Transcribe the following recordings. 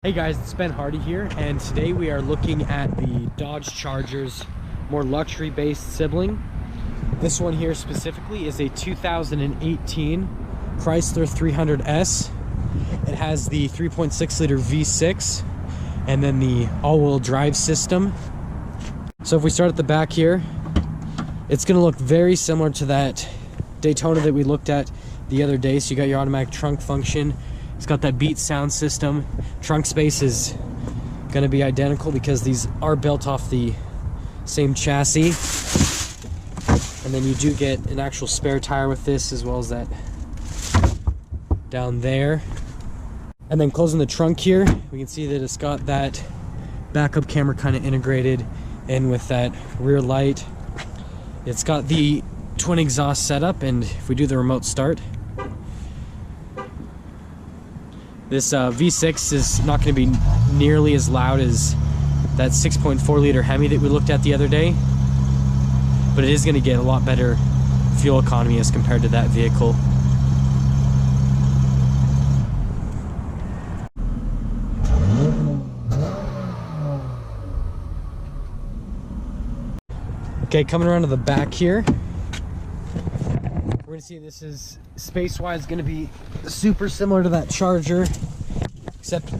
Hey guys, it's Ben Hardy here, and today we are looking at the Dodge Charger's more luxury-based sibling. This one here specifically is a 2018 Chrysler 300S. It has the 3.6 liter V6 and then the all-wheel drive system. So if we start at the back here, it's going to look very similar to that Daytona that we looked at the other day. So you got your automatic trunk function. It's got that Beat sound system. Trunk space is going to be identical because these are built off the same chassis. And then you do get an actual spare tire with this, as well as that down there. And then closing the trunk here, we can see that it's got that backup camera kind of integrated in with that rear light. It's got the twin exhaust setup, and if we do the remote start, this V6 is not going to be nearly as loud as that 6.4 liter Hemi that we looked at the other day, but it is going to get a lot better fuel economy as compared to that vehicle. Okay, coming around to the back here, we're going to see this is space-wise going to be super similar to that Charger, except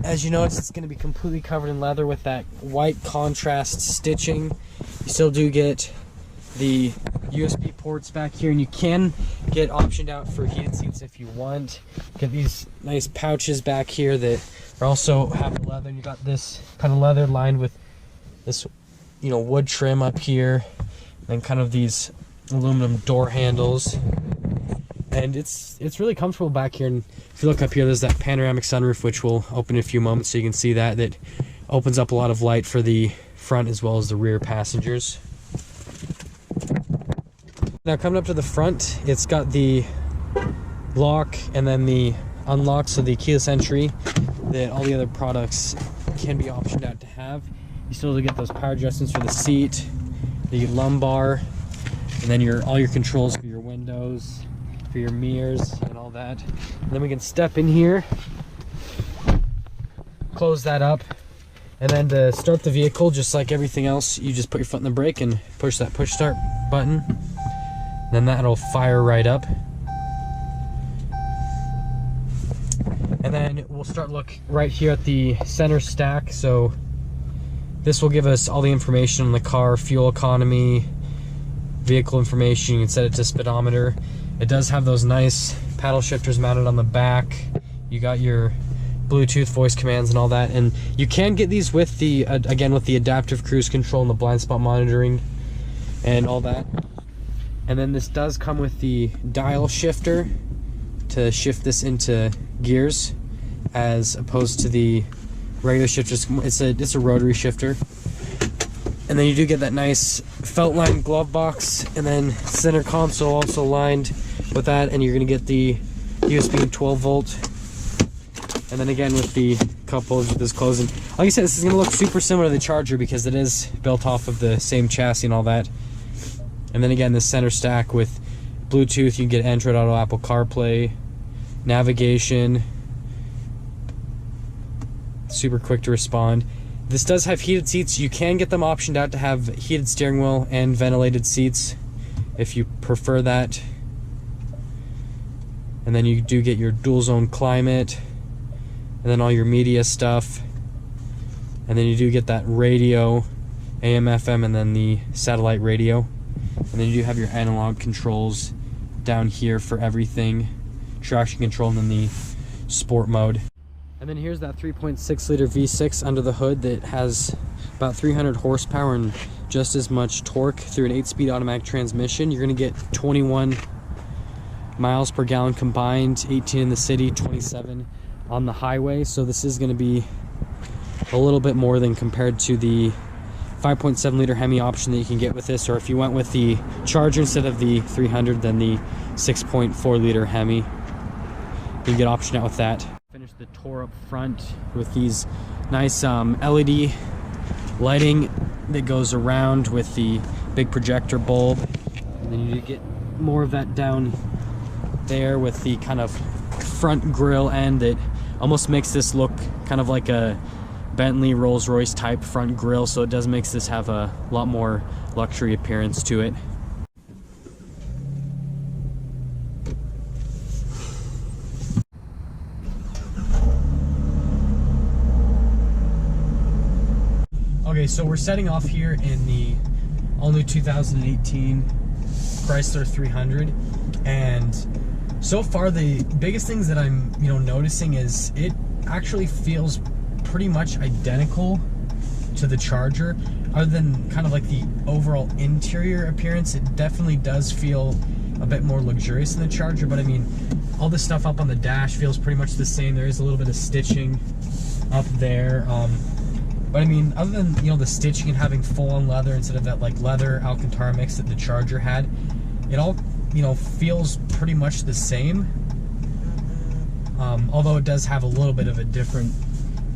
as you notice, it's going to be completely covered in leather with that white contrast stitching. You still do get the USB ports back here, and you can get optioned out for heated seats if you want. Get these nice pouches back here that are also have the leather, and you got this kind of leather lined with this, you know, wood trim up here, and kind of these aluminum door handles. And it's really comfortable back here. And if you look up here, there's that panoramic sunroof, which will open in a few moments, so you can see that opens up a lot of light for the front as well as the rear passengers. Now coming up to the front, it's got the lock and then the unlock, so the keyless entry that all the other products can be optioned out to have. You still get those power adjustments for the seat, the lumbar, and then all your controls for your windows, for your mirrors, and all that. And then we can step in here, close that up, and then to start the vehicle, just like everything else, you just put your foot in the brake and push that push start button. Then that'll fire right up. And then we'll look right here at the center stack. So this will give us all the information on the car, fuel economy, vehicle information. You can set it to speedometer. It does have those nice paddle shifters mounted on the back. You got your Bluetooth voice commands and all that, and you can get these with the again with the adaptive cruise control and the blind spot monitoring and all that. And then this does come with the dial shifter to shift this into gears, as opposed to the regular shifters. It's a rotary shifter. And then you do get that nice felt lined glove box, and then center console also lined with that, and you're going to get the USB 12 volt. And then again with the cup holders with this closing. Like I said, this is going to look super similar to the Charger because it is built off of the same chassis and all that. And then again, the center stack with Bluetooth, you can get Android Auto, Apple CarPlay, navigation, super quick to respond. This does have heated seats. You can get them optioned out to have heated steering wheel and ventilated seats if you prefer that. And then you do get your dual zone climate, and then all your media stuff. And then you do get that radio, AM, FM, and then the satellite radio. And then you do have your analog controls down here for everything, traction control, and then the sport mode. And then here's that 3.6 liter V6 under the hood that has about 300 horsepower and just as much torque through an 8-speed automatic transmission. You're going to get 21 miles per gallon combined, 18 in the city, 27 on the highway. So this is going to be a little bit more than compared to the 5.7 liter Hemi option that you can get with this, or if you went with the Charger instead of the 300, then the 6.4 liter Hemi. You can get option out with that. Finish the tour up front with these nice LED lighting that goes around with the big projector bulb, and then you get more of that down there with the kind of front grille end that almost makes this look kind of like a Bentley Rolls-Royce type front grille, so it does makes this have a lot more luxury appearance to it. Okay, so we're setting off here in the all-new 2018 Chrysler 300, and so far the biggest things that I'm noticing is it actually feels pretty much identical to the Charger, other than kind of like the overall interior appearance. It definitely does feel a bit more luxurious than the Charger, but I mean, all this stuff up on the dash feels pretty much the same. There is a little bit of stitching up there, but I mean, other than the stitching and having full-on leather instead of that like leather Alcantara mix that the Charger had, it all feels pretty much the same, although it does have a little bit of a different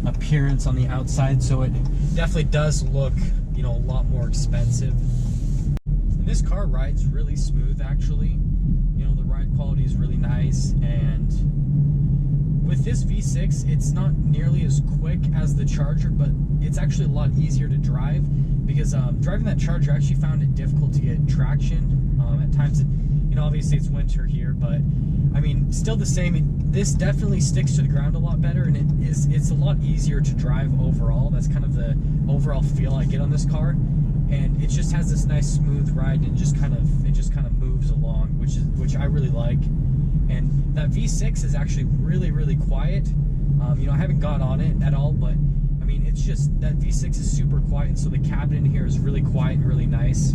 appearance on the outside, so it definitely does look a lot more expensive. And this car rides really smooth, actually. The ride quality is really nice, and with this V6 it's not nearly as quick as the Charger, but it's actually a lot easier to drive, because driving that Charger I actually found it difficult to get traction at times. Obviously it's winter here, but I mean, still the same. This definitely sticks to the ground a lot better, and it's a lot easier to drive overall. That's kind of the overall feel I get on this car, and it just has this nice smooth ride, and it just kind of moves along, which I really like. And that V6 is actually really, really quiet. I haven't got on it at all, but I mean, it's just that V6 is super quiet, and so the cabin in here is really quiet and really nice,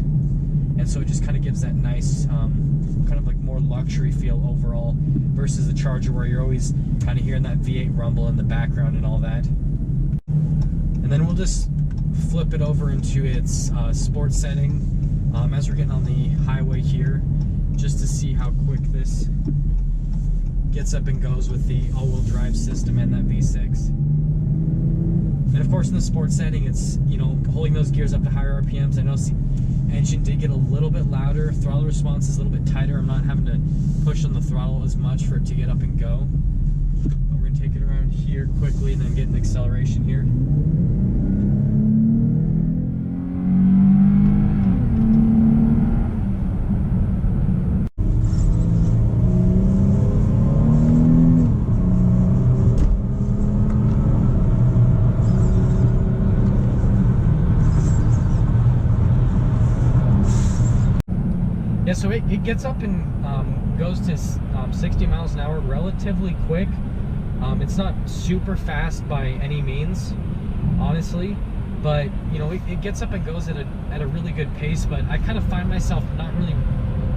and so it just kind of gives that nice kind of like more luxury feel overall, versus the Charger where you're always kind of hearing that V8 rumble in the background and all that. And then we'll just flip it over into its sports setting as we're getting on the highway here, just to see how quick this gets up and goes with the all-wheel drive system and that V6. And of course in the sports setting, it's holding those gears up to higher RPMs. I know the engine did get a little bit louder, throttle response is a little bit tighter. I'm not having to push on the throttle as much for it to get up and go. But we're gonna take it around here quickly and then get an acceleration here. Yeah, so it gets up and goes to 60 miles an hour relatively quick. It's not super fast by any means, honestly, but it gets up and goes at a really good pace. But I kind of find myself not really,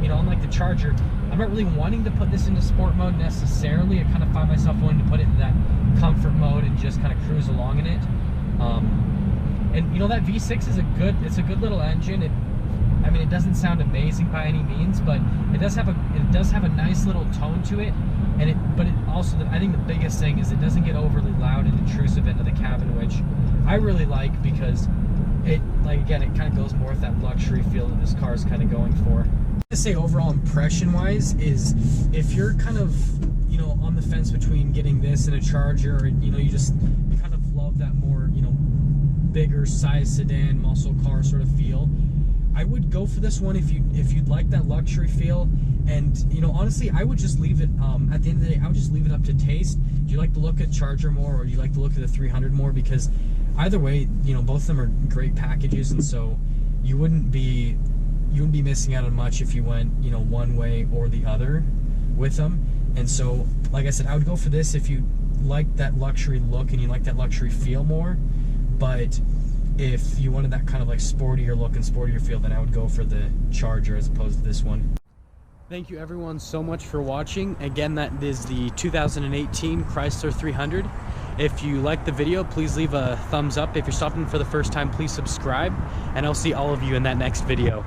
unlike the Charger, I'm not really wanting to put this into sport mode necessarily. I kind of find myself wanting to put it in that comfort mode and just kind of cruise along in it. And that V6 is a good little engine. I mean, it doesn't sound amazing by any means, but it does have a nice little tone to it, but it also, I think the biggest thing is it doesn't get overly loud and intrusive into the cabin, which I really like, because it kind of goes more with that luxury feel that this car is kind of going for. To say overall impression wise is, if you're kind of on the fence between getting this and a Charger, or you kind of love that more bigger size sedan muscle car sort of feel, I would go for this one if you'd like that luxury feel. And honestly, I would just leave it at the end of the day, I would just leave it up to taste. Do you like the look of Charger more, or do you like the look of the 300 more? Because either way, both of them are great packages, and so you wouldn't be missing out on much if you went one way or the other with them. And so, like I said, I would go for this if you like that luxury look and you like that luxury feel more. But if you wanted that kind of like sportier look and sportier feel, then I would go for the Charger as opposed to this one. Thank you everyone so much for watching. Again, that is the 2018 Chrysler 300. If you liked the video, please leave a thumbs up. If you're stopping for the first time, please subscribe, and I'll see all of you in that next video.